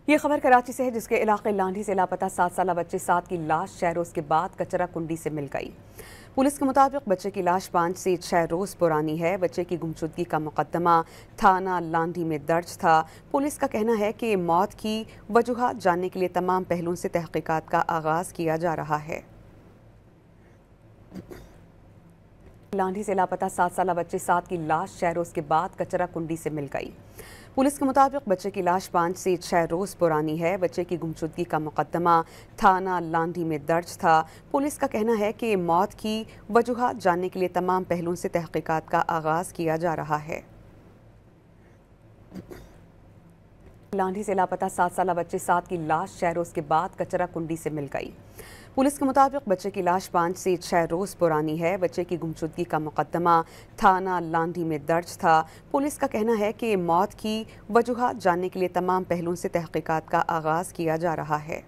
ये खबर कराची से है, जिसके इलाके लांढी से लापता 7 साल बच्चे साद की लाश 6 रोज के बाद कचरा कुंडी से मिल गई। पुलिस के मुताबिक बच्चे की लाश 5 से 6 रोज पुरानी है। बच्चे की गुमशुदगी का मुकदमा थाना लांढी में दर्ज था। पुलिस का कहना है कि मौत की वजूहात जानने के लिए तमाम पहलुओं से तहकीकात का आगाज किया जा रहा है। लांढी से लापता 7 साल बच्चे साद की लाश 6 रोज के बाद कचरा कुंडी से मिल गई। पुलिस के मुताबिक बच्चे की लाश 5 से 6 रोज पुरानी है। बच्चे की गुमशुदगी का मुकदमा थाना लांढी में दर्ज था। पुलिस का कहना है कि मौत की वजूहात जानने के लिए तमाम पहलुओं से तहकीकात का आगाज किया जा रहा है। लांढी से लापता 7 साल बच्चे साद की लाश 6 रोज के बाद कचरा कुंडी से मिल गई। पुलिस के मुताबिक बच्चे की लाश 5 से 6 रोज पुरानी है। बच्चे की गुमशुदगी का मुकदमा थाना लांढी में दर्ज था। पुलिस का कहना है कि मौत की वजूहात जानने के लिए तमाम पहलुओं से तहकीकात का आगाज किया जा रहा है।